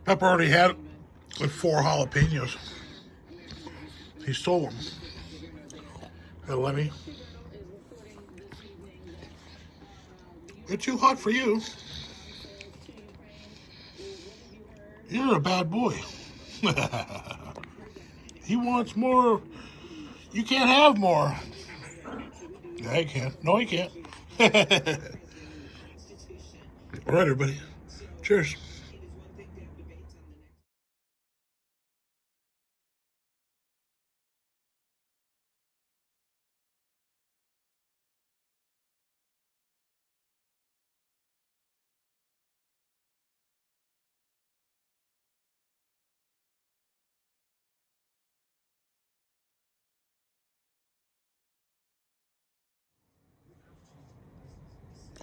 Pepper already had it with 4 jalapenos. He stole them. Hey, Lemmy. It's too hot for you. You're a bad boy. He wants more. You can't have more. Yeah, he can. No, he can't. All right, everybody. Cheers.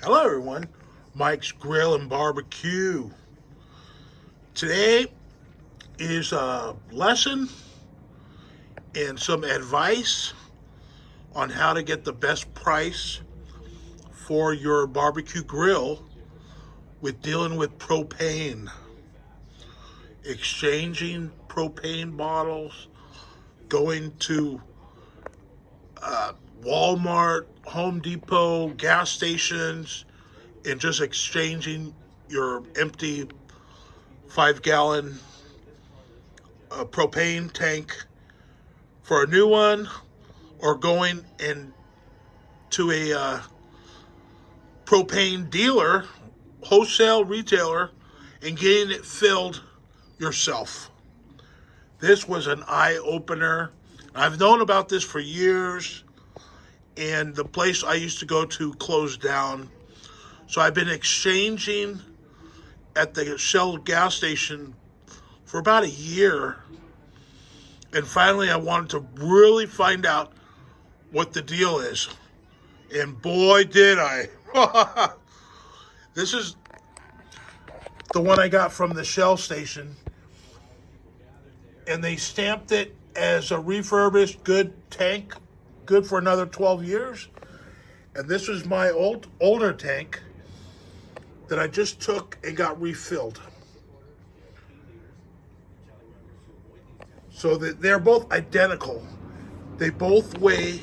Hello, everyone. Mike's Grill and Barbecue. Today is a lesson and some advice on how to get the best price for your barbecue grill with dealing with propane. Exchanging propane bottles, going to Walmart, Home Depot, gas stations, and just exchanging your empty 5-gallon propane tank for a new one, or going to a propane dealer, wholesale retailer, and getting it filled yourself. This was an eye-opener. I've known about this for years, and the place I used to go to closed down. So I've been exchanging at the Shell gas station for about a year. And finally, I wanted to really find out what the deal is. And boy, did I. This is the one I got from the Shell station. And they stamped it as a refurbished, good tank, good for another 12 years. And this was my older tank that I just took and got refilled. So that they're both identical. They both weigh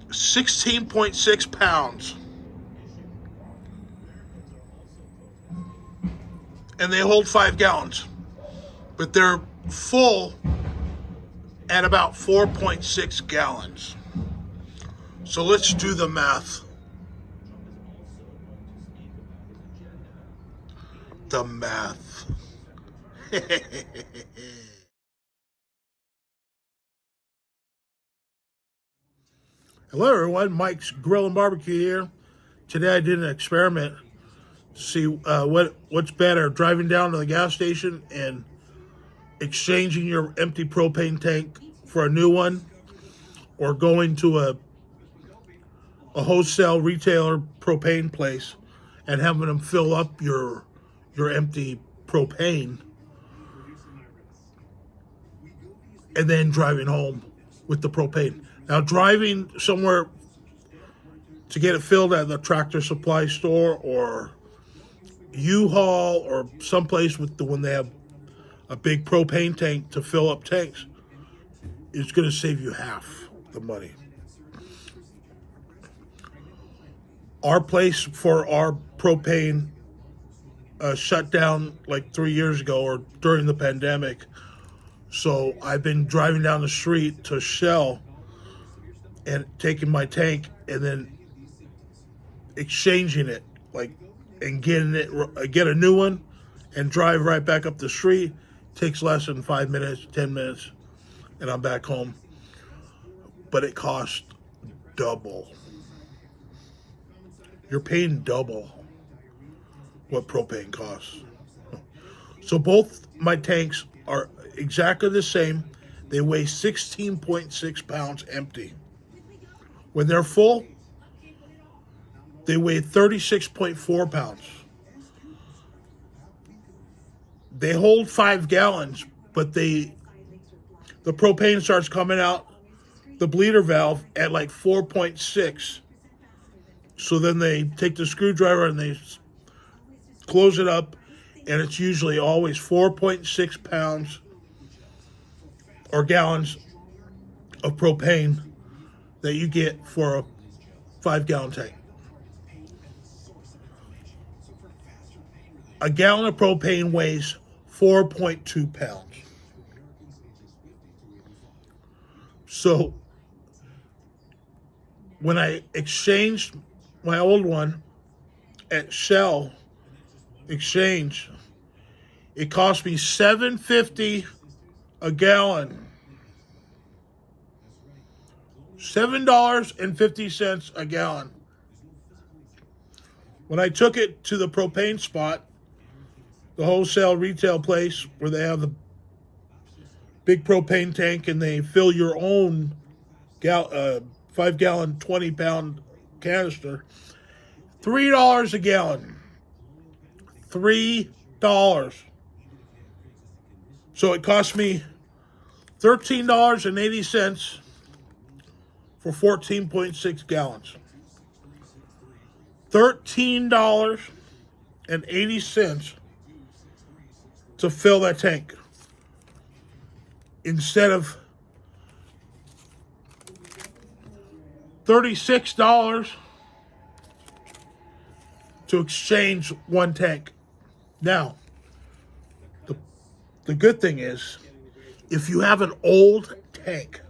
16.6 pounds. And they hold 5 gallons. But they're full at about 4.6 gallons. So let's do the math. The math. Hello, everyone. Mike's Grill and Barbecue here. Today I did an experiment to see what's better, driving down to the gas station and exchanging your empty propane tank for a new one, or going to a wholesale retailer propane place and having them fill up your empty propane, and then driving home with the propane. Now, driving somewhere to get it filled at the Tractor Supply store or U-Haul or someplace when they have a big propane tank to fill up tanks is going to save you half the money. Our place for our propane shut down like 3 years ago or during the pandemic. So I've been driving down the street to Shell and taking my tank and then exchanging it, and get a new one and drive right back up the street. Takes less than 5 minutes, 10 minutes, and I'm back home. But it costs double. You're paying double what propane costs. So both my tanks are exactly the same. They weigh 16.6 pounds empty. When they're full, they weigh 36.4 pounds. They hold 5 gallons, but the propane starts coming out the bleeder valve at like 4.6. So then they take the screwdriver and they close it up and it's usually always 4.6 pounds or gallons of propane that you get for a 5-gallon tank. A gallon of propane weighs 4.2 pounds. So when I exchanged my old one at Shell Exchange, it cost me $7.50 a gallon. $7.50 a gallon. When I took it to the propane spot, the wholesale retail place where they have the big propane tank and they fill your own 5-gallon, 20-pound canister, $3 a gallon. $3. So it cost me $13.80 for 14.6 gallons. $13.80 to fill that tank, instead of $36 to exchange one tank. Now, the good thing is, if you have an old tank,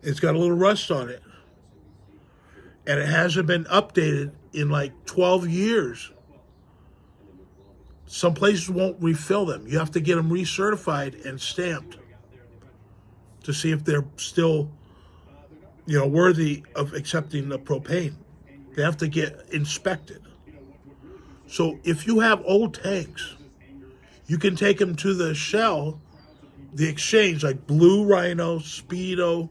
it's got a little rust on it, and it hasn't been updated in like 12 years, some places won't refill them. You have to get them recertified and stamped to see if they're still, worthy of accepting the propane. They have to get inspected. So if you have old tanks, you can take them to the Shell, the exchange, like Blue Rhino, Speedo,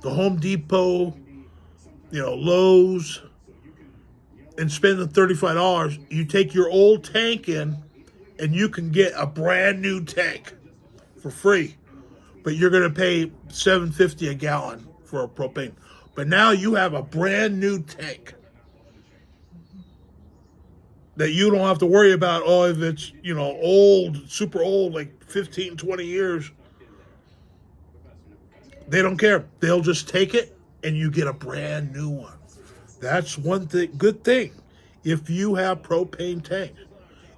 the Home Depot, Lowe's, and spend the $35. You take your old tank in, and you can get a brand new tank for free. But you're going to pay $7.50 a gallon for a propane. But now you have a brand new tank that you don't have to worry about, if it's, old, super old, like 15, 20 years. They don't care. They'll just take it, and you get a brand new one. That's one good thing. If you have propane tanks,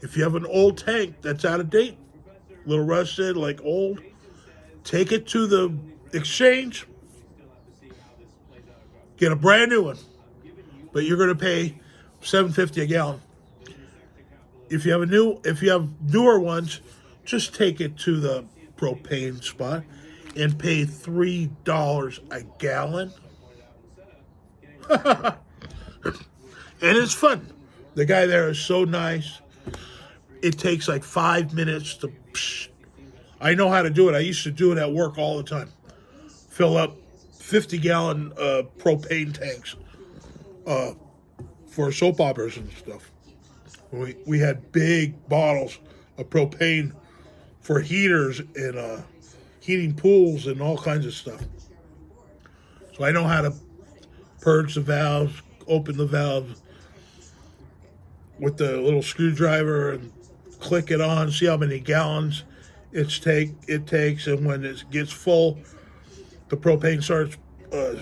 if you have an old tank that's out of date, a little rusted, like old, take it to the exchange, get a brand new one, but you're going to pay $7.50 a gallon. If you have newer ones, just take it to the propane spot and pay $3 a gallon. And it's fun. The guy there is so nice. It takes like 5 minutes to... I know how to do it. I used to do it at work all the time. Fill up 50-gallon propane tanks for soap operas and stuff. We had big bottles of propane for heaters and heating pools and all kinds of stuff. So I know how to purge the valves, open the valve with the little screwdriver and click it on, see how many gallons it takes, and when it gets full, the propane starts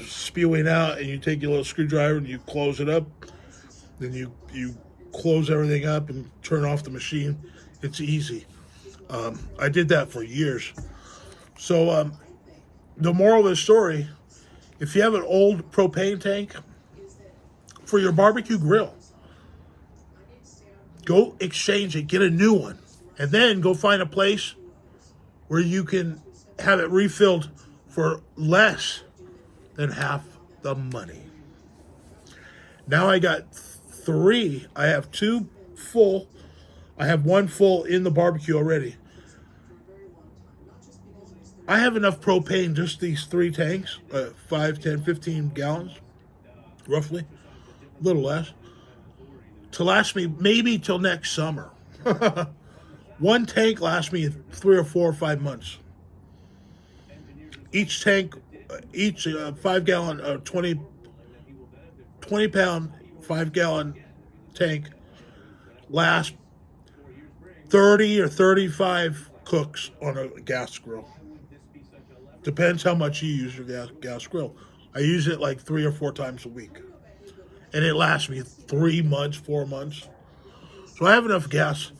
spewing out, and you take your little screwdriver and you close it up. Then you close everything up and turn off the machine. It's easy. I did that for years. So the moral of the story, if you have an old propane tank for your barbecue grill, go exchange it, get a new one, and then go find a place where you can have it refilled for less than half the money. Now I got 3. I have 2 full. I have 1 full in the barbecue already. I have enough propane, just these 3 tanks, 5, 10, 15 gallons, roughly, a little less, to last me maybe till next summer. 1 tank lasts me 3 or 4 or 5 months. Each tank, 5-gallon, 20-pound, 5-gallon tank lasts 30 or 35 cooks on a gas grill. Depends how much you use your gas grill. I use it like 3 or 4 times a week. And it lasts me 3 months, 4 months. So I have enough gas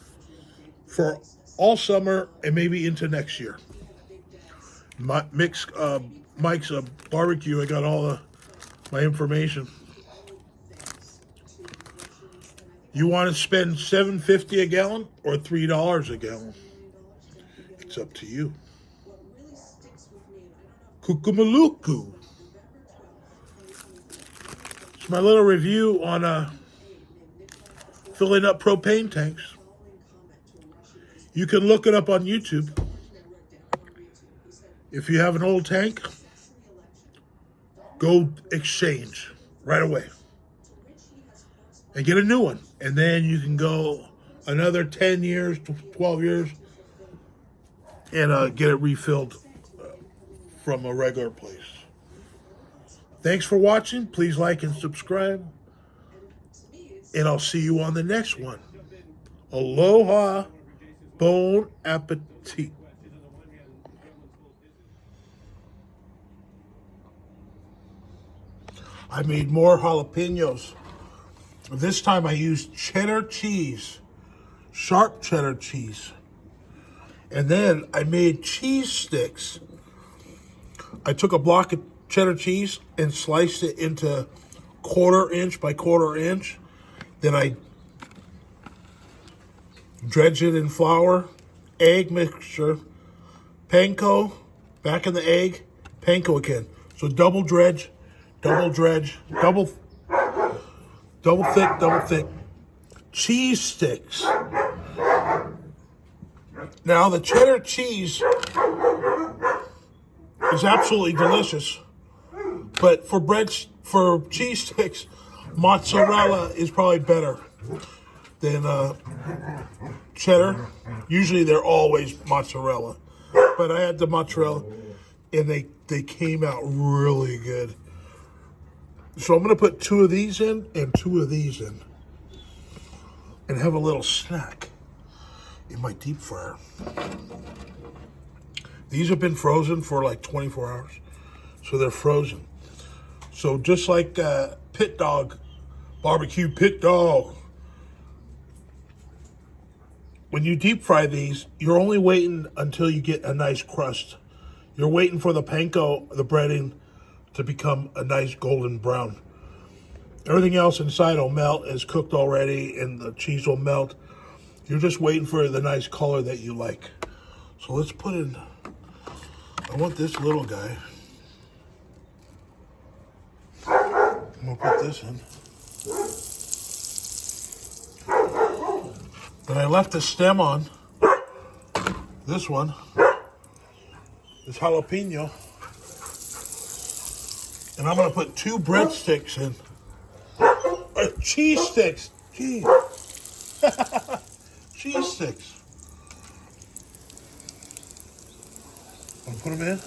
for all summer and maybe into next year. Mike's barbecue, I got all my information. You want to spend $7.50 a gallon or $3 a gallon? It's up to you. Kukamaluku. It's my little review on filling up propane tanks. You can look it up on YouTube. If you have an old tank, go exchange right away and get a new one. And then you can go another 10 years, 12 years, and get it refilled from a regular place. Thanks for watching. Please like and subscribe. And I'll see you on the next one. Aloha. Bon appetit. I made more jalapenos. This time I used cheddar cheese, sharp cheddar cheese. And then I made cheese sticks. I took a block of cheddar cheese and sliced it into 1/4 inch by 1/4 inch. Then I dredged it in flour, egg mixture, panko, back in the egg, panko again. So double dredge, double thick cheese sticks. Now the cheddar cheese is absolutely delicious, but for cheese sticks, mozzarella is probably better than cheddar. Usually they're always mozzarella, but I had the mozzarella and they came out really good. So I'm going to put 2 of these in and 2 of these in and have a little snack in my deep fryer. These have been frozen for like 24 hours, so they're frozen. So just like pit dog, barbecue pit dog, when you deep fry these, you're only waiting until you get a nice crust. You're waiting for the panko, the breading, to become a nice golden brown. Everything else inside will melt, is cooked already, and the cheese will melt. You're just waiting for the nice color that you like. So let's put in, I want this little guy. I'm gonna put this in. But I left the stem on, this one, this jalapeno. And I'm going to put 2 breadsticks in. Cheese sticks. Cheese. Cheese sticks. I'm going to put them in.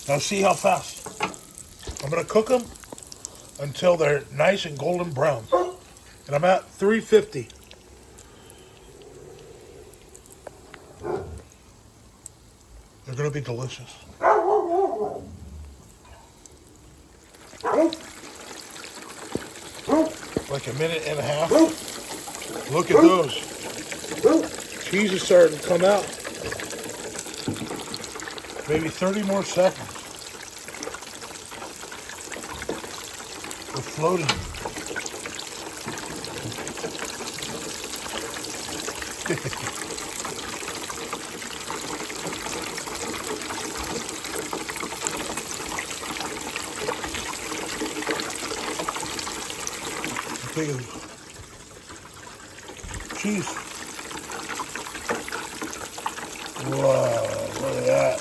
Now see how fast. I'm going to cook them until they're nice and golden brown. And I'm at 350. They're going to be delicious. Like a minute and a half. Look at those. Cheese is starting to come out. Maybe 30 more seconds. They're floating. Big as cheese. Wow, look at that.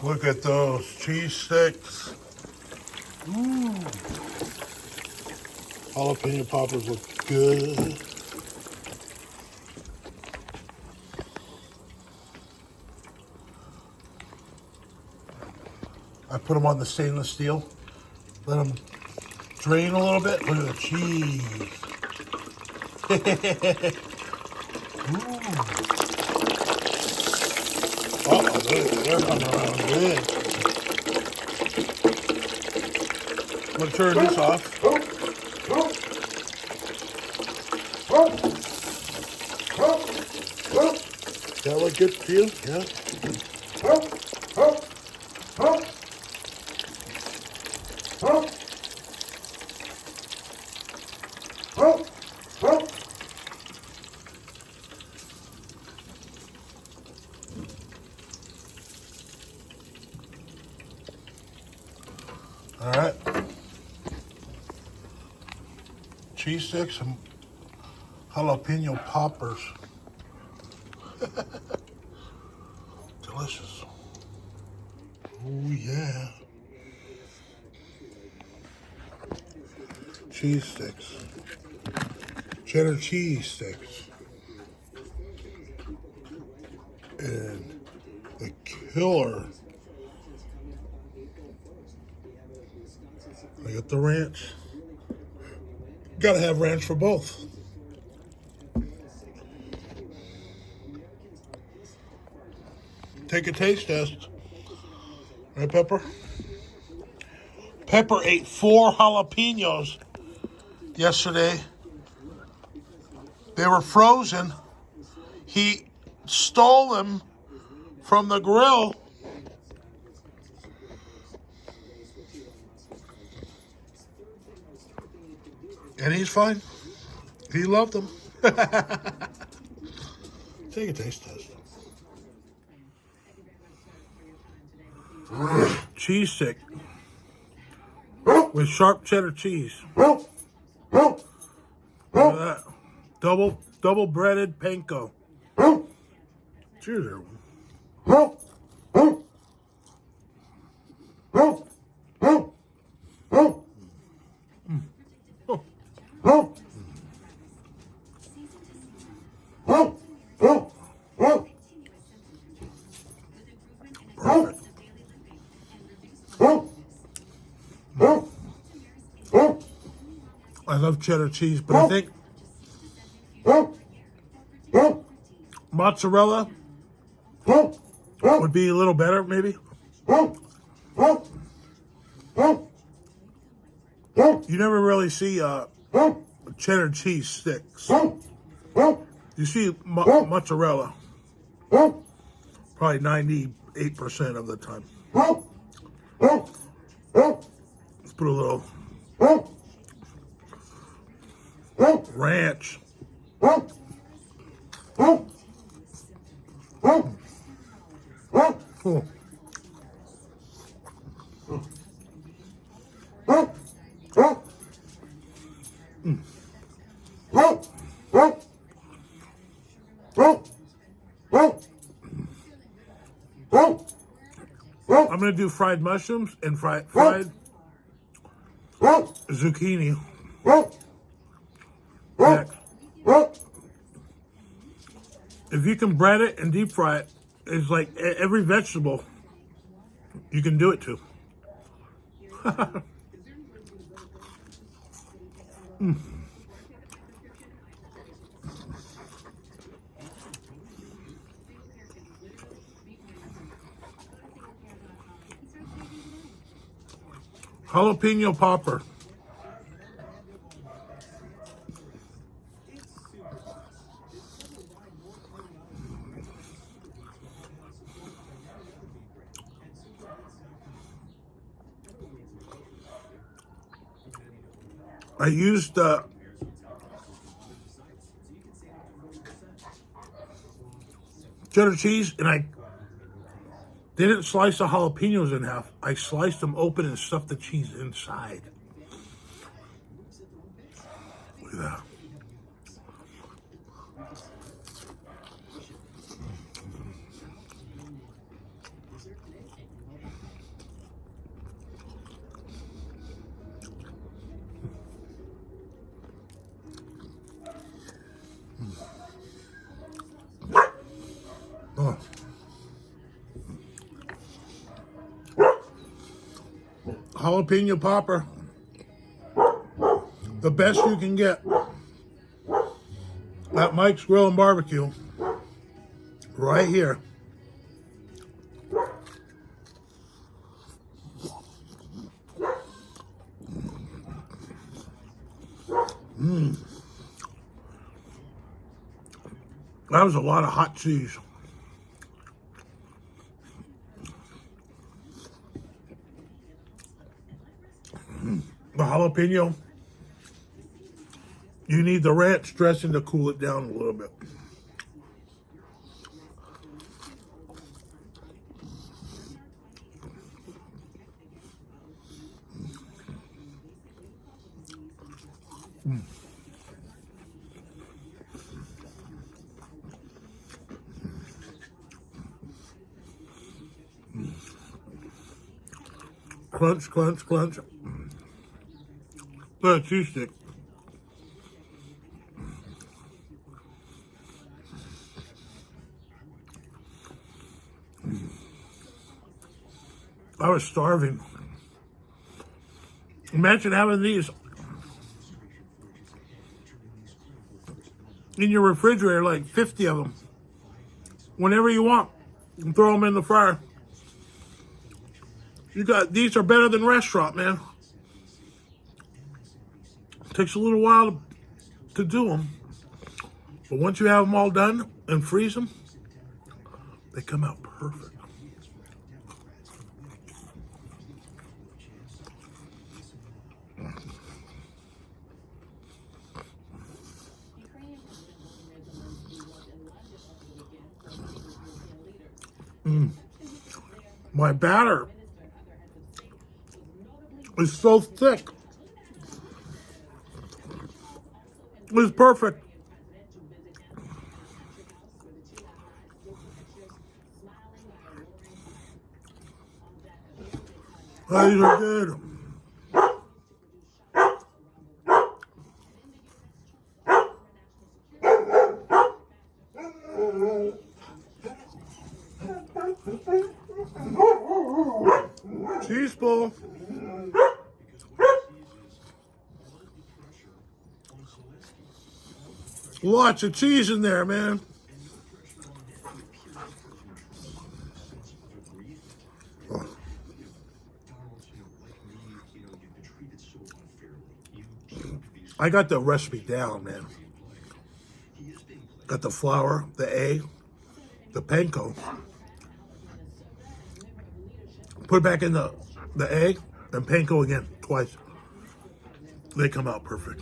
Look at those cheese sticks. Ooh. Jalapeno poppers look good. I put them on the stainless steel. Let them drain a little bit. Look at the cheese. Ooh. Oh, they're coming around good. I'm going to turn this off. Does that look good to you? Yeah. All right. Cheese sticks and jalapeno poppers. Delicious. Oh, yeah. Cheese sticks. Cheddar cheese sticks. And the killer. I got the ranch. Gotta have ranch for both. Take a taste test. Right, Pepper? Pepper ate 4 jalapenos yesterday. They were frozen. He stole them from the grill. And he's fine. He loved them. Take a taste test. Cheese stick with sharp cheddar cheese. Look at that. Double breaded panko. Cheers, everyone. Perfect. I love cheddar cheese, but I think mozzarella would be a little better, maybe. You never really see cheddar cheese sticks. You see mozzarella probably 98% of the time. Let's put a little ranch. Oh. I'm going to do fried mushrooms and fried zucchini next. If you can bread it and deep fry it, it's like every vegetable you can do it to. Jalapeno popper. I used cheddar cheese, and I didn't slice the jalapenos in half. I sliced them open and stuffed the cheese inside. Look at that. Oh. Jalapeno popper. the best you can get at Mike's Grill and Barbecue right here. That was a lot of hot cheese. The jalapeno, you need the ranch dressing to cool it down a little bit. Crunch, crunch, crunch. Look at a cheese stick. I was starving. Imagine having these in your refrigerator, like 50 of them. Whenever you want, you can throw them in the fryer. These are better than restaurant, man. Takes a little while to do them, but once you have them all done and freeze them, they come out perfect. My batter is so thick. It's perfect. These are good. Cheese ball. Lots of cheese in there, man. I got the recipe down, man. Got the flour, the egg, the panko. Put it back in the egg and panko again, twice. They come out perfect.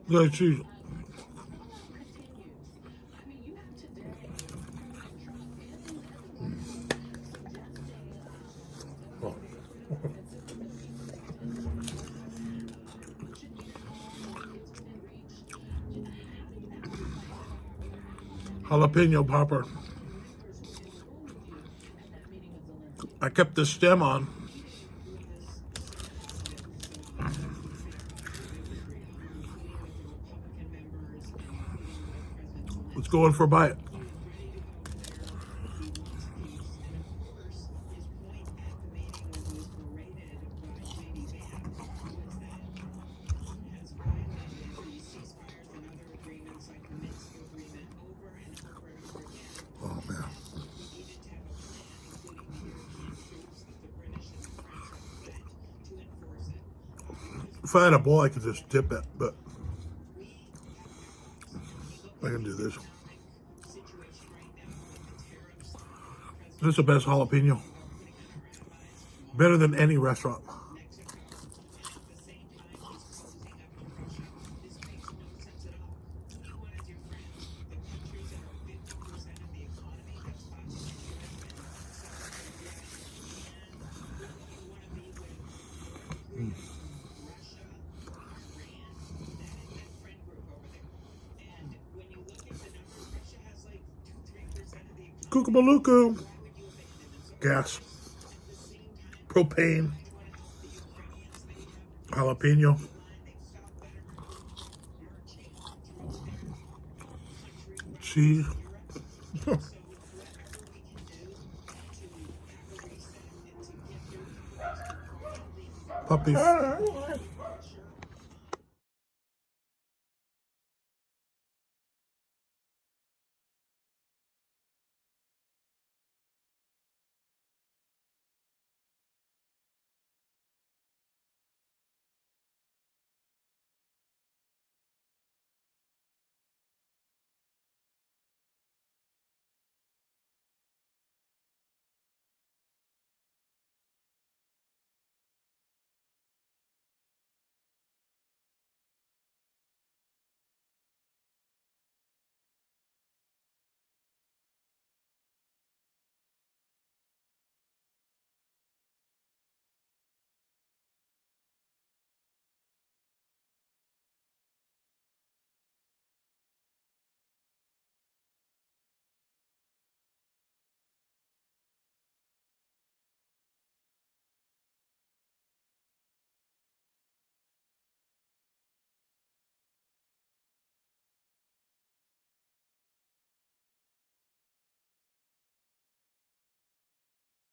Look at cheese. Jalapeno popper. I kept the stem on. Let's go in for a bite. Oh, man. If I had a bowl, I could just dip it, but I can do this. This is the best jalapeno. Better than any restaurant. Kookabaluku. Gas. Propane. Jalapeno. Cheese. Puppies.